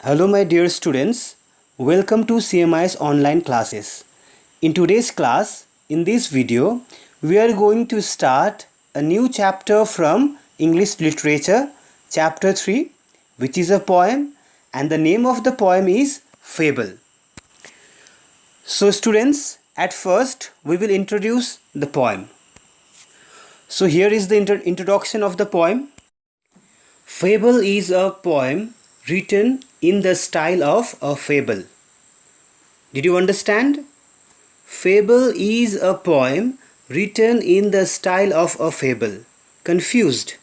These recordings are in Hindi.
Hello my dear students, welcome to CMI's online classes. In today's class, in this video, we are going to start a new chapter from English Literature, chapter 3, which is a poem, and the name of the poem is Fable. So students, at first we will introduce the poem. So here is the introduction of the poem. Fable is a poem written in the style of a fable. Did you understand? Fable is a poem written in the style of a fable. Confused?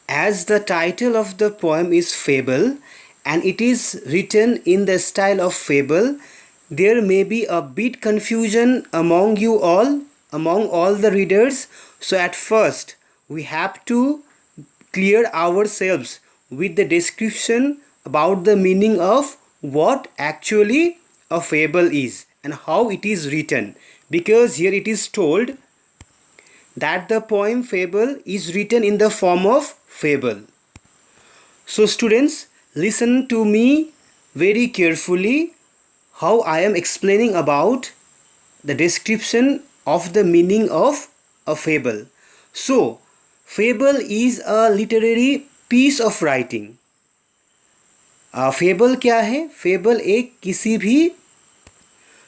As the title of the poem is Fable and it is written in the style of fable, there may be a bit confusion among you all, among all the readers. So at first we have to clear ourselves with the description about the meaning of what actually a fable is and how it is written, because here it is told that the poem Fable is written in the form of fable. So students, listen to me very carefully how I am explaining about the description of the meaning of a fable. So fable is a literary piece of writing. Fable क्या है? फेबल एक किसी भी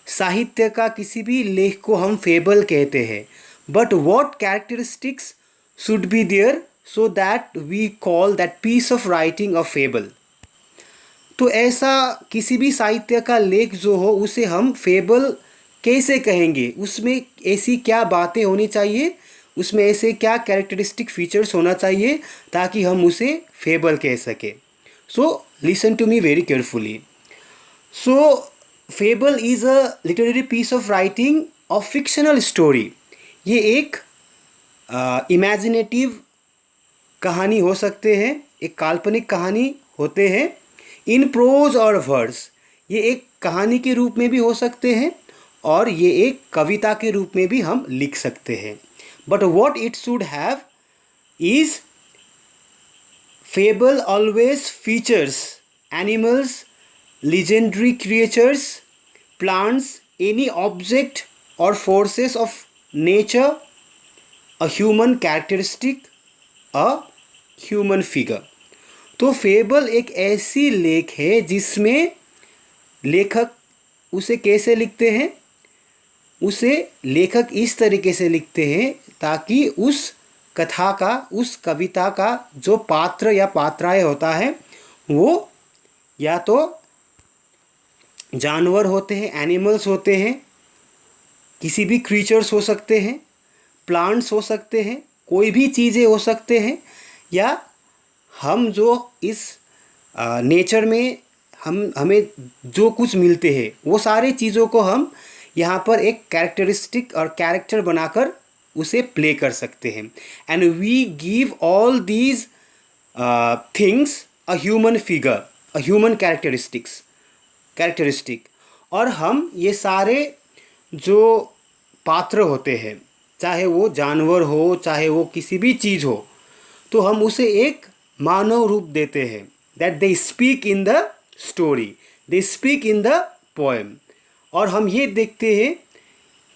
साहित्य का किसी भी लेख को हम फेबल कहते हैं. But what characteristics should be there so that we call that piece of writing a fable. तो ऐसा किसी भी साहित्य का लेख जो हो उसे हम फेबल कैसे कहेंगे? उसमें ऐसी क्या बातें होनी चाहिए, उसमें ऐसे क्या कैरेक्टरिस्टिक फीचर्स होना चाहिए ताकि हम उसे फेबल कह सकें. सो listen to me very carefully. So fable is a literary piece of writing of fictional story. ये एक imaginative कहानी हो सकते हैं, एक काल्पनिक कहानी होते हैं. इन प्रोज और वर्स, ये एक कहानी के रूप में भी हो सकते हैं और ये एक कविता के रूप में भी हम लिख सकते हैं. But what it should have is Fable always features animals, legendary creatures, plants, any object or forces of nature, a human characteristic, a human figure. तो फेबल एक ऐसी लेख है जिसमें लेखक उसे कैसे लिखते हैं? उसे लेखक इस तरीके से लिखते हैं ताकि उस कथा का, उस कविता का जो पात्र या पात्राएं होता है वो या तो जानवर होते हैं, एनिमल्स होते हैं, किसी भी क्रीचर्स हो सकते हैं, प्लांट्स हो सकते हैं, कोई भी चीज़ें हो सकते हैं, या हम जो इस नेचर में हमें जो कुछ मिलते हैं वो सारी चीज़ों को हम यहाँ पर एक कैरेक्टरिस्टिक और कैरेक्टर बनाकर उसे प्ले कर सकते हैं. And we give all these things a human figure, a human characteristic. और हम ये सारे जो पात्र होते हैं, चाहे वो जानवर हो, चाहे वो किसी भी चीज़ हो, तो हम उसे एक मानव रूप देते हैं. That they speak in the story, they speak in the poem. और हम ये देखते हैं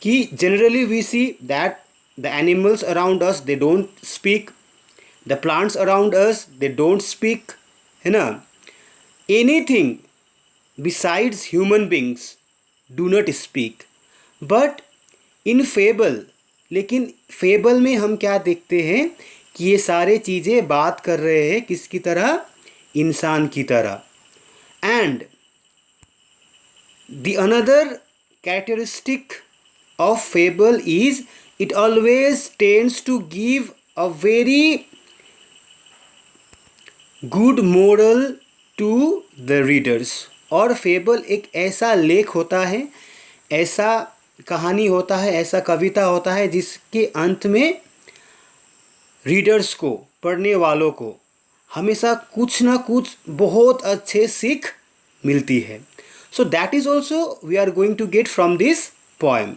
कि generally we see that the animals around us, they don't speak, the plants around us, they don't speak, है ना. anything besides human beings do not speak. but in fable, लेकिन फेबल में हम क्या देखते हैं कि ये सारे चीज़ें बात कर रहे हैं किसकी तरह? इंसान की तरह. and the another characteristic of fable is it always tends to give a very good moral to the readers. और फेबल एक ऐसा लेख होता है, ऐसा कहानी होता है, ऐसा कविता होता है जिसके अंत में रीडर्स को, पढ़ने वालों को हमेशा कुछ ना कुछ बहुत अच्छे सीख मिलती है. So that is also we are going to get from this poem.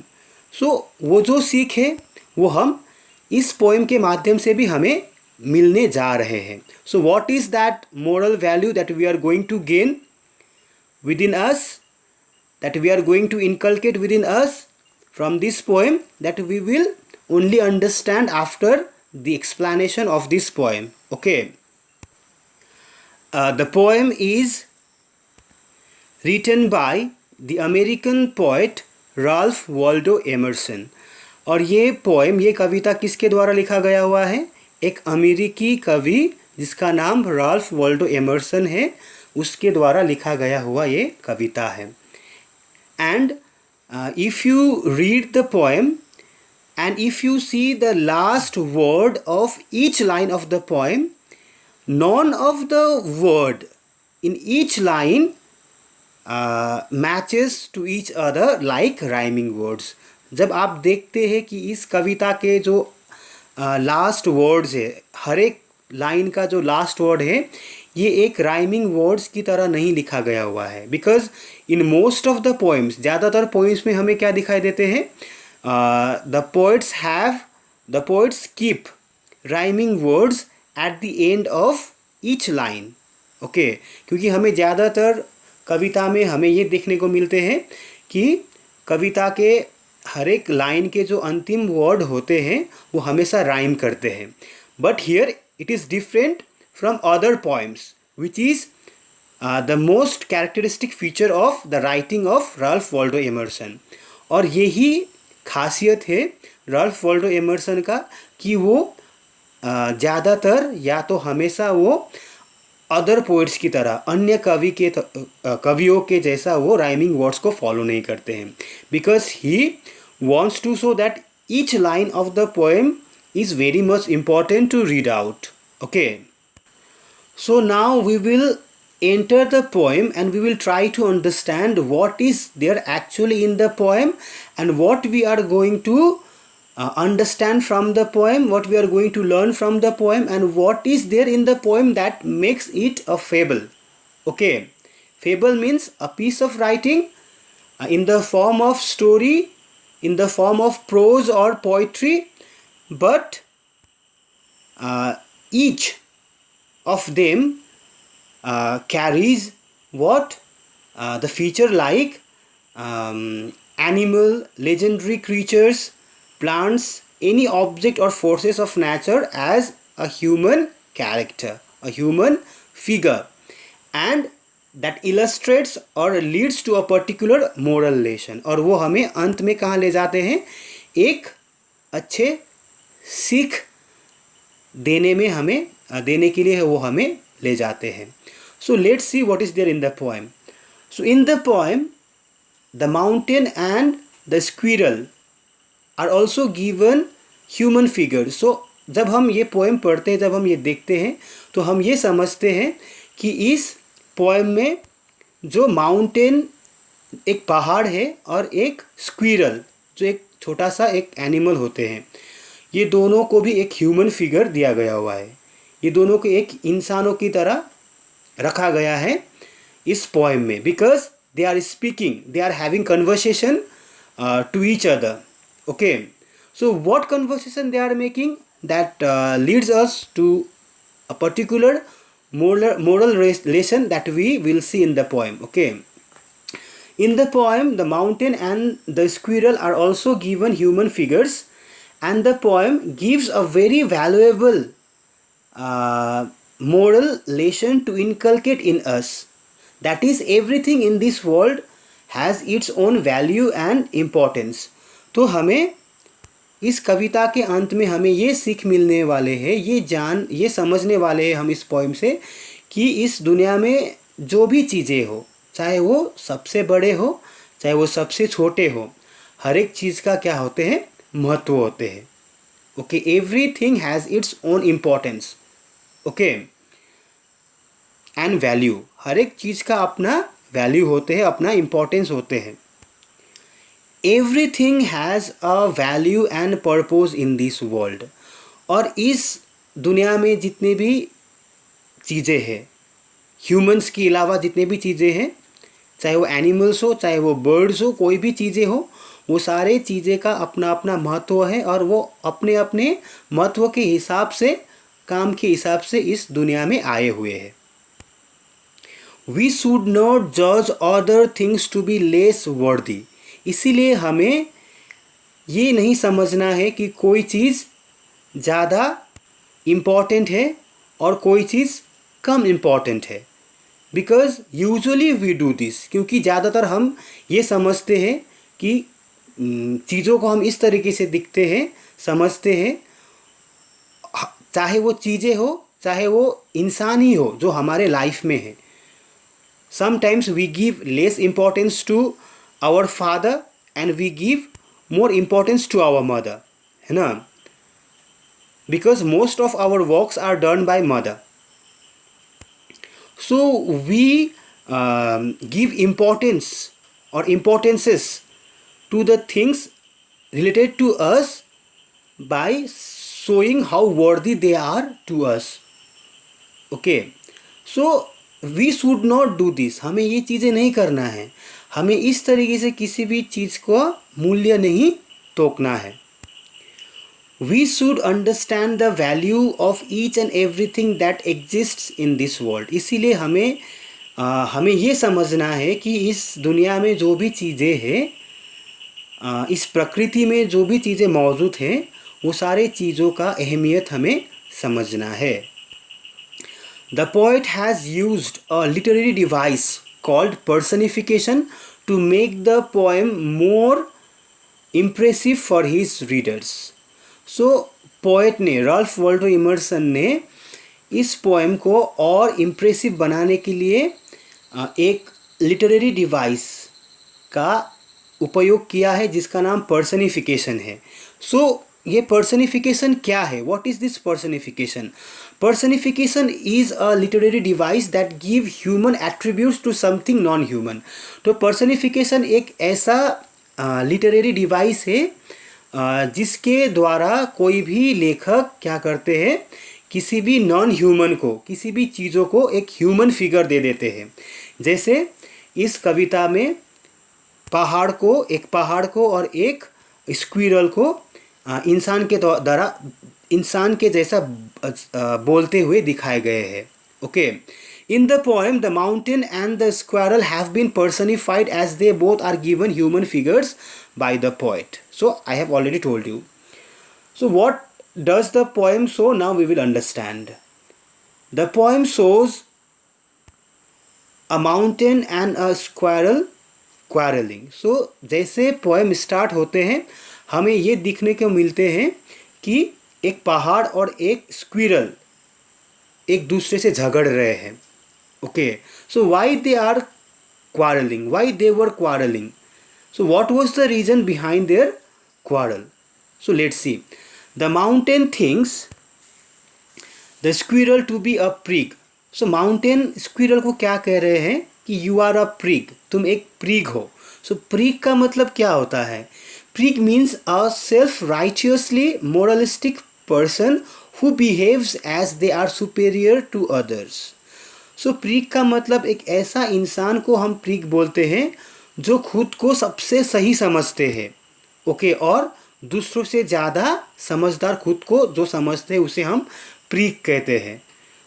So वो जो सीख है वो हम इस पोएम के माध्यम से भी हमें मिलने जा रहे हैं. So what is that moral value that we are going to gain within us, that we are going to inculcate within us from this poem, that we will only understand after the explanation of this poem. Okay. The poem is written by the American poet Ralph Waldo Emerson. और ये पोएम, ये कविता किसके द्वारा लिखा गया हुआ है? एक अमेरिकी कवि जिसका नाम राल्फ वॉल्डो एमर्सन है, उसके द्वारा लिखा गया हुआ ये कविता है. And if you read the poem and if you see the last word of each line of the poem, none of the word in each line matches to each other like rhyming words. जब आप देखते हैं कि इस कविता के जो लास्ट वर्ड्स है, हर एक लाइन का जो लास्ट वर्ड है ये एक राइमिंग वर्ड्स की तरह नहीं लिखा गया हुआ है. Because in most of the poems, ज़्यादातर पोएम्स में हमें क्या दिखाई देते हैं? The poets keep rhyming words at the end of each line. Okay, क्योंकि हमें ज़्यादातर कविता में हमें ये देखने को मिलते हैं कि कविता के हर एक लाइन के जो अंतिम वर्ड होते हैं वो हमेशा राइम करते हैं. But here it is different from other poems, which is the most characteristic feature of the writing of Ralph Waldo Emerson. और यही खासियत है राल्फ वॉल्डो एमर्सन का कि वो ज़्यादातर या तो हमेशा वो अदर पोइट्स की तरह, अन्य कवियों के जैसा वो राइमिंग वर्ड्स को फॉलो नहीं करते हैं. Because he wants to show that each line of the poem is very much important to read out. Okay, so now we will enter the poem and we will try to understand what is there actually in the poem and what we are going to understand from the poem, what we are going to learn from the poem, and what is there in the poem that makes it a fable. Okay, fable means a piece of writing in the form of story, in the form of prose or poetry, but each of them carries what the feature like animal, legendary creatures, plants, any object or forces of nature as a human character, a human figure, and that illustrates or leads to a particular moral lesson. और वो हमें अंत में कहाँ ले जाते हैं? एक अच्छे सीख देने में हमें देने के लिए वो हमें ले जाते हैं. So let's see what is there in the poem. So in the poem, the mountain and the squirrel are also given human figures. So जब हम ये पोएम पढ़ते हैं, जब हम ये देखते हैं, तो हम ये समझते हैं कि इस पोएम में जो माउंटेन एक पहाड़ है और एक स्क्विरल जो एक छोटा सा एक एनिमल होते हैं, ये दोनों को भी एक ह्यूमन फिगर दिया गया हुआ है. ये दोनों को एक इंसानों की तरह रखा गया है इस पोएम में. Because they are speaking, they are having conversation to each other. Okay, so what conversation they are making that leads us to a particular moral lesson that we will see in the poem. Okay, in the poem the mountain and the squirrel are also given human figures, and the poem gives a very valuable moral lesson to inculcate in us. That is, everything in this world has its own value and importance. तो हमें इस कविता के अंत में हमें ये सीख मिलने वाले हैं, ये समझने वाले हैं हम इस पोएम से कि इस दुनिया में जो भी चीज़ें हो, चाहे वो सबसे बड़े हो चाहे वो सबसे छोटे हो, हर एक चीज़ का क्या होते हैं? महत्व होते हैं. Okay, everything has its own importance. Okay, and value, हर एक चीज़ का अपना वैल्यू होते हैं, अपना इम्पोर्टेंस होते हैं. Everything has a value and purpose in this world. और इस दुनिया में जितने भी चीज़ें हैं, ह्यूमंस के अलावा जितने भी चीज़ें हैं, चाहे वो एनिमल्स हो चाहे वो बर्ड्स हो, कोई भी चीज़ें हो, वो सारे चीज़ें का अपना अपना महत्व है और वो अपने अपने महत्व के हिसाब से काम के हिसाब से इस दुनिया में आए हुए हैं। वी शुड नॉट जज other things to be less worthy. इसीलिए हमें ये नहीं समझना है कि कोई चीज़ ज़्यादा इम्पॉर्टेंट है और कोई चीज़ कम इम्पॉर्टेंट है। Because usually we do this, क्योंकि ज़्यादातर हम ये समझते हैं कि चीज़ों को हम इस तरीके से दिखते हैं, समझते हैं, चाहे वो चीज़ें हो चाहे वो इंसान ही हो जो हमारे लाइफ में है। Sometimes we give less importance to our father and we give more importance to our mother, है ना, because most of our works are done by mother. So we give importance और importances to the things related to us by showing how worthy they are to us. Okay, so we should not do this. हमें ये चीज़ें नहीं करना है, हमें इस तरीके से किसी भी चीज़ को मूल्य नहीं तोकना है। We should understand the value of each and everything that exists in this world. इसीलिए हमें ये समझना है कि इस दुनिया में जो भी चीज़ें हैं, इस प्रकृति में जो भी चीज़ें मौजूद हैं, वो सारे चीज़ों का अहमियत हमें समझना है। The poet has used a literary device called personification to make the poem more impressive for his readers. So poet ने, राल्फ वाल्डो इमर्सन ने इस पोएम को और इम्प्रेसिव बनाने के लिए एक लिटरेरी डिवाइस का उपयोग किया है जिसका नाम पर्सनिफिकेशन है। सो ये पर्सनिफिकेशन क्या है? What is this personification? Personification is a literary device that give human attributes to something non human. तो पर्सनिफिकेशन एक ऐसा लिटरेरी डिवाइस है जिसके द्वारा कोई भी लेखक क्या करते हैं, किसी भी नॉन ह्यूमन को, किसी भी चीज़ों को एक ह्यूमन फिगर दे देते हैं। जैसे इस कविता में एक पहाड़ को और एक स्क्विरल को इंसान के द्वारा इंसान के जैसा बोलते हुए दिखाए गए हैं। Okay, in the poem the mountain and the squirrel have been personified as they both are given human figures by the poet. So I have already told you. So what does the poem show? Now we will understand. The poem shows a mountain and a squirrel quarrelling. So जैसे पोएम स्टार्ट होते हैं हमें ये दिखने को मिलते हैं कि एक पहाड़ और एक स्क्विरल एक दूसरे से झगड़ रहे हैं। Okay, so why they are quarreling, why they were quarreling, so what was the reason behind their quarrel? So let's see. The mountain thinks the squirrel to be a prig. So mountain squirrel को क्या कह रहे हैं कि यू आर अ प्रिग, तुम एक प्रिग हो। सो प्रिग का मतलब क्या होता है? Prig means a self righteously moralistic person who behaves as they are superior to others. So prig का मतलब एक ऐसा इंसान को हम प्रिग बोलते हैं जो खुद को सबसे सही समझते हैं। ओके, और दूसरों से ज़्यादा समझदार खुद को जो समझते हैं उसे हम प्रिग कहते हैं।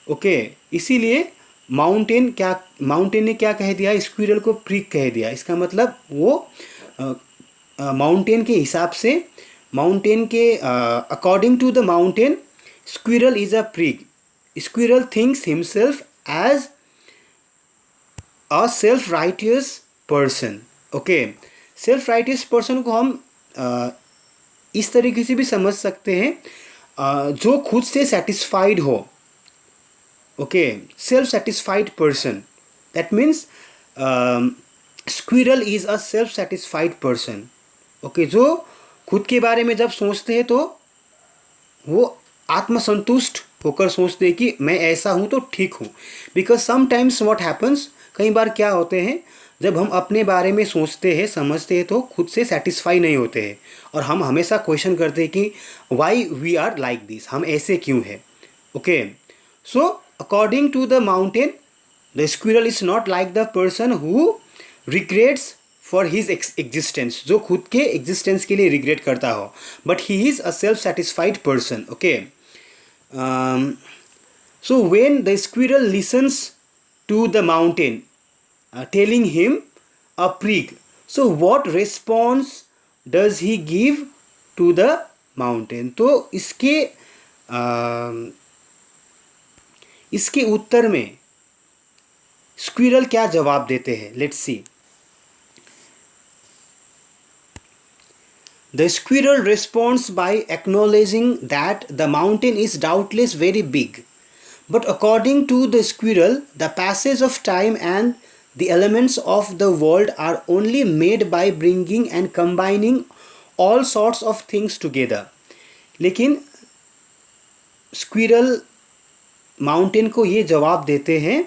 ओके, इसीलिए माउंटेन ने क्या कह दिया? स्क्विरल को प्रिग कह दिया। इसका मतलब वो माउंटेन के हिसाब से, माउंटेन के according to the mountain, squirrel is a prig. Squirrel thinks himself as a self righteous person. Okay, self righteous person को हम इस तरीके से भी समझ सकते हैं जो खुद से सेटिस्फाइड हो। Okay, self satisfied person, that means squirrel is a self satisfied person. Okay, जो खुद के बारे में जब सोचते हैं तो वो आत्मसंतुष्ट होकर सोचते हैं कि मैं ऐसा हूँ तो ठीक हूँ। बिकॉज समटाइम्स व्हाट हैपन्स, कई बार क्या होते हैं, जब हम अपने बारे में सोचते हैं, समझते हैं तो खुद से सेटिस्फाई नहीं होते हैं और हम हमेशा क्वेश्चन करते हैं कि why we are like this, हम ऐसे क्यों हैं। Okay, so according to the mountain, the squirrel is not like the person who regrets for his existence, जो खुद के existence के लिए regret करता हो, but he is a self-satisfied person. Okay, So when the squirrel listens to the mountain telling him a prig, so what response does he give to the mountain? तो इसके उत्तर में स्क्विरल क्या जवाब देते हैं? Let's see. The squirrel responds by acknowledging that the mountain is doubtless very big. But according to the squirrel, the passage of time and the elements of the world are only made by bringing and combining all sorts of things together. लेकिन स्क्विरल माउंटेन को ये जवाब देते हैं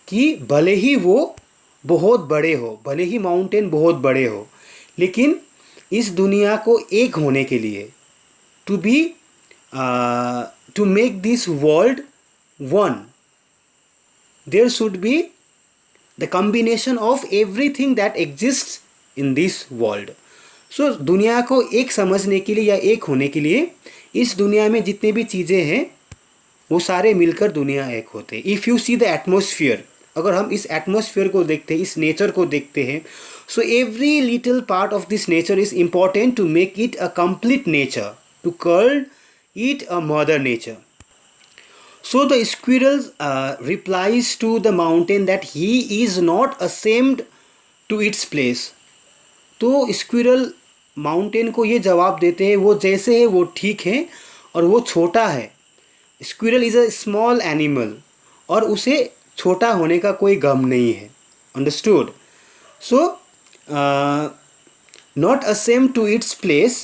कि भले ही वो बहुत बड़े हो, भले ही माउंटेन बहुत बड़े हो, लेकिन इस दुनिया को एक होने के लिए to make this world one, there should be the combination of everything that exists in this world. So दुनिया को एक समझने के लिए या एक होने के लिए इस दुनिया में जितने भी चीज़ें हैं वो सारे मिलकर दुनिया एक होते हैं. If you see the atmosphere, अगर हम इस एटमोसफियर को देखते हैं, इस नेचर को देखते हैं, so every little part of this nature is important to make it a complete nature, to call it a mother nature. So the squirrel replies to the mountain that he is not ashamed to its place. तो स्क्विरल माउंटेन को ये जवाब देते हैं वो जैसे है वो ठीक है और वो छोटा है. Squirrel is a small animal और उसे छोटा होने का कोई गम नहीं है. Understood? So not ashamed to its place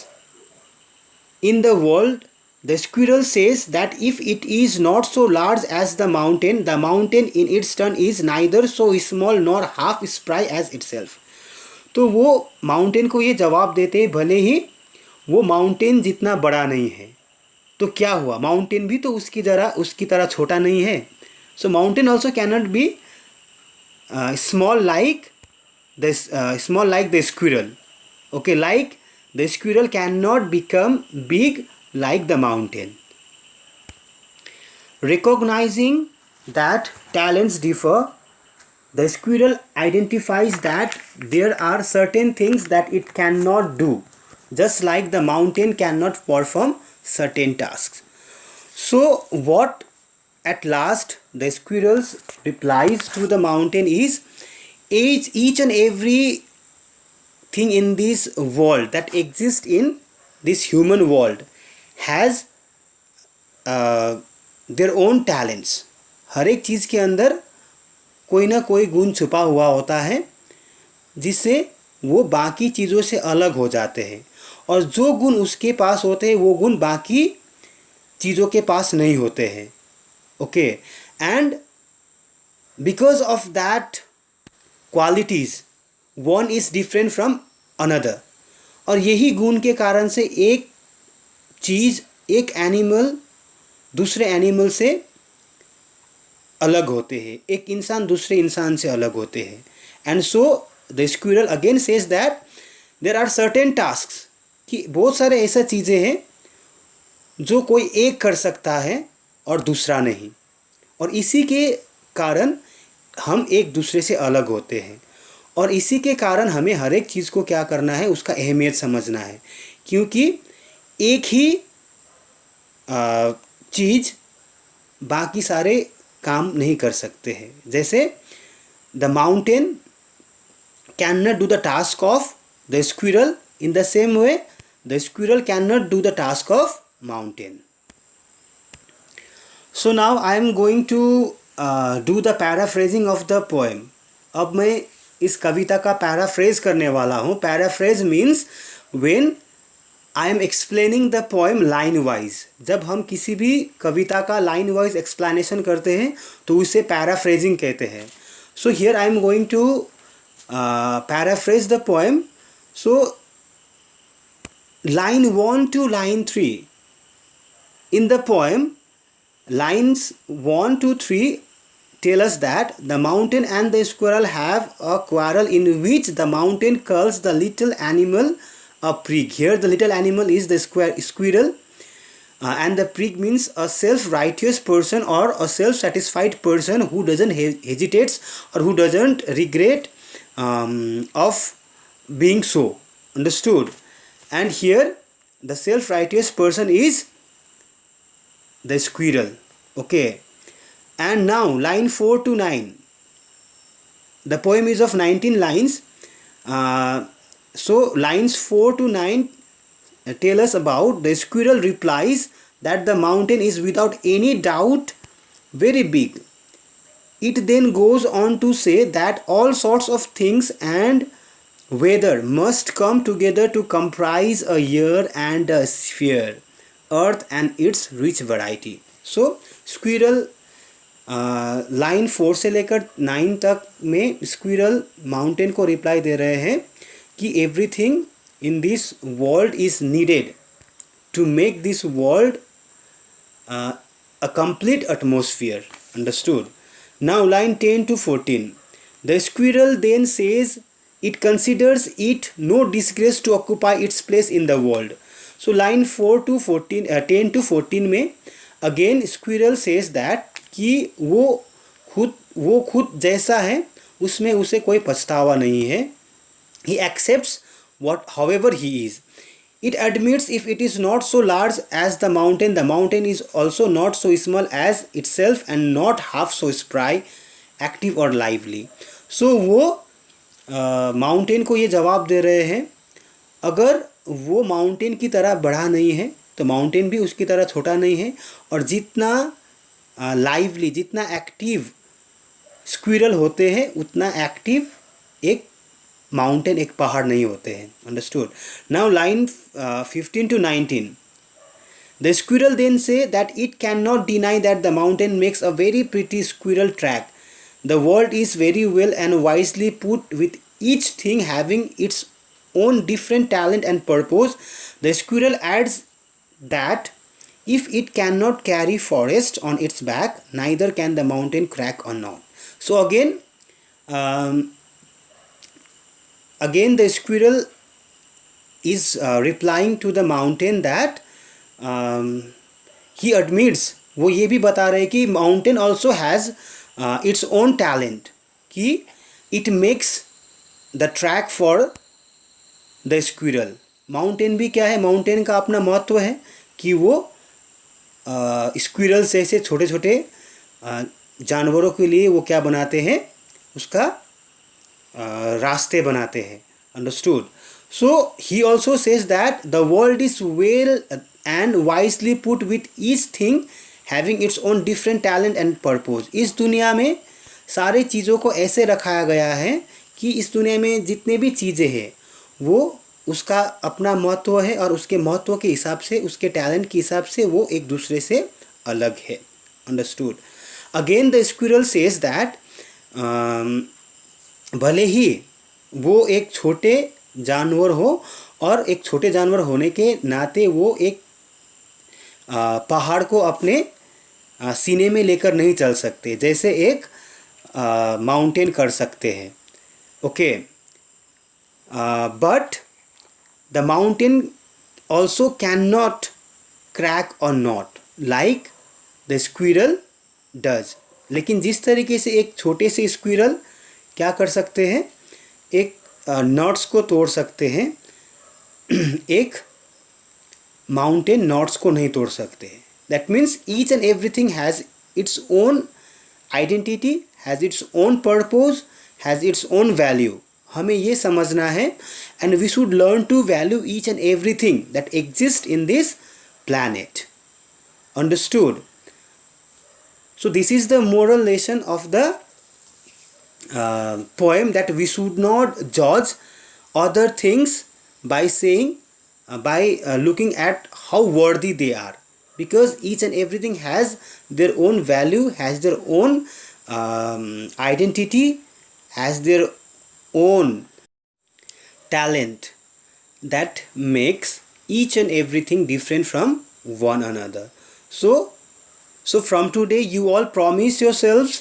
in the world, the squirrel says that if it is not so large as the mountain in its turn is neither so small nor half spry as itself. तो वो माउंटेन को ये जवाब देते हैं भले ही वो माउंटेन जितना बड़ा नहीं है, तो क्या हुआ, माउंटेन भी तो उसकी तरह छोटा नहीं है. So mountain also cannot be small like the squirrel. Okay, like the squirrel cannot become big like the mountain. Recognizing that talents differ, the squirrel identifies that there are certain things that it cannot do, just like the mountain cannot perform certain tasks. So what at last the squirrel's replies to the mountain is, each and every thing in this world that exists in this human world has their own talents. हर एक चीज़ के अंदर कोई ना कोई गुण छुपा हुआ होता है जिससे वो बाकी चीज़ों से अलग हो जाते हैं, और जो गुण उसके पास होते हैं वो गुण बाकी चीज़ों के पास नहीं होते हैं. Okay, and because of that qualities one is different from another. और यही गुण के कारण से एक चीज़, एक एनिमल दूसरे एनिमल से अलग होते हैं, एक इंसान दूसरे इंसान से अलग होते हैं. And so the squirrel again says that there are certain tasks, कि बहुत सारे ऐसा चीज़ें हैं जो कोई एक कर सकता है और दूसरा नहीं, और इसी के कारण हम एक दूसरे से अलग होते हैं. और इसी के कारण हमें हर एक चीज़ को क्या करना है, उसका अहमियत समझना है, क्योंकि एक ही चीज़ बाकी सारे काम नहीं कर सकते हैं. जैसे the mountain can not do the task of the squirrel, in the same way the squirrel can not do the task of mountain. So now I am going to do the paraphrasing of the poem. अब मैं इस कविता का पैराफ्रेज करने वाला हूँ. Paraphrase means when I am explaining the poem line wise. जब हम किसी भी कविता का लाइन वाइज एक्सप्लेनेशन करते हैं तो उसे पैराफ्रेजिंग कहते हैं. So here I am going to paraphrase the poem. So line 1 to line 3 in the poem, lines 1 to 3 tell us that the mountain and the squirrel have a quarrel in which the mountain calls the little animal a prig. Here the little animal is the squirrel, and the prig means a self-righteous person or a self-satisfied person who doesn't hesitates or who doesn't regret of being so. Understood? And here the self-righteous person is the squirrel. Okay. And now line 4 to 9. The poem is of 19 lines. So lines 4 to 9 tell us about the squirrel replies that the mountain is without any doubt very big. It then goes on to say that all sorts of things and weather must come together to comprise a year and a sphere, earth and its rich variety. So squirrel line 4 से लेकर 9 तक में स्क्विरल माउंटेन को रिप्लाई दे रहे हैं कि everything in this world is needed to make this world a complete atmosphere. Understood? Now line 10 to 14. The squirrel then says it considers it no disgrace to occupy its place in the world. So line 4 to 14, 10 to 14 में again squirrel says that कि वो खुद जैसा है उसमें उसे कोई पछतावा नहीं है. He accepts what however he is. It admits if it is not so large as the mountain is also not so small as itself and not half so spry, active or lively. So वो माउंटेन को ये जवाब दे रहे हैं, अगर वो माउंटेन की तरह बड़ा नहीं है तो माउंटेन भी उसकी तरह छोटा नहीं है, और जितना लाइवली जितना एक्टिव स्क्विरल होते हैं उतना एक्टिव एक माउंटेन एक पहाड़ नहीं होते हैं. Understood? Now line 15 to 19. The squirrel then say that it cannot deny that the mountain makes a very pretty squirrel track. The world is very well and wisely put, with each thing having its own different talent and purpose. The squirrel adds that if it cannot carry forest on its back, neither can the mountain crack or not. So again the squirrel is replying to the mountain that he admits, वो ये भी बता रहे कि mountain also has its own talent, कि it makes the track for the squirrel. Mountain भी क्या है, माउंटेन का अपना महत्व है कि वो स्क्विरल से छोटे छोटे जानवरों के लिए वो क्या बनाते हैं, उसका रास्ते बनाते हैं. Understood? So he also says that the world is well and wisely put with each thing having its own different talent and purpose. इस दुनिया में सारे चीज़ों को ऐसे रखाया गया है कि इस दुनिया में जितने भी चीज़ें हैं वो उसका अपना महत्व है, और उसके महत्व के हिसाब से, उसके टैलेंट के हिसाब से वो एक दूसरे से अलग है. Understood? Again the squirrel says that भले ही वो एक छोटे जानवर हो, और एक छोटे जानवर होने के नाते वो एक पहाड़ को अपने सीने में लेकर नहीं चल सकते जैसे एक माउंटेन कर सकते हैं. Okay, but the mountain also can not crack or not like the squirrel does. लेकिन जिस तरीके से एक छोटे से स्क्विरल क्या कर सकते हैं, एक नट्स को तोड़ सकते हैं, एक माउंटेन नट्स को नहीं तोड़ सकते. That means each and everything has its own identity, has its own purpose, has its own value. हमें ये समझना है, and we should learn to value each and everything that exist in this planet. Understood? So this is the moral lesson of the poem, that we should not judge other things by saying by looking at how worthy they are, because each and everything has their own value, has their own identity, has their own talent that makes each and everything different from one another. So from today you all promise yourselves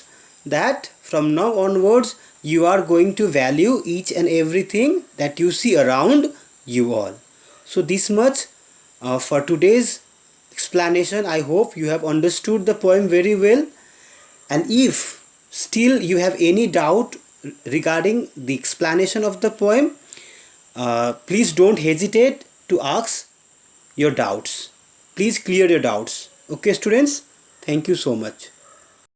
that from now onwards you are going to value each and everything that you see around you all. So this much for today's explanation. I hope you have understood the poem very well. And if still you have any doubt regarding the explanation of the poem, please don't hesitate to ask your doubts. Please clear your doubts. Okay, students? Thank you so much.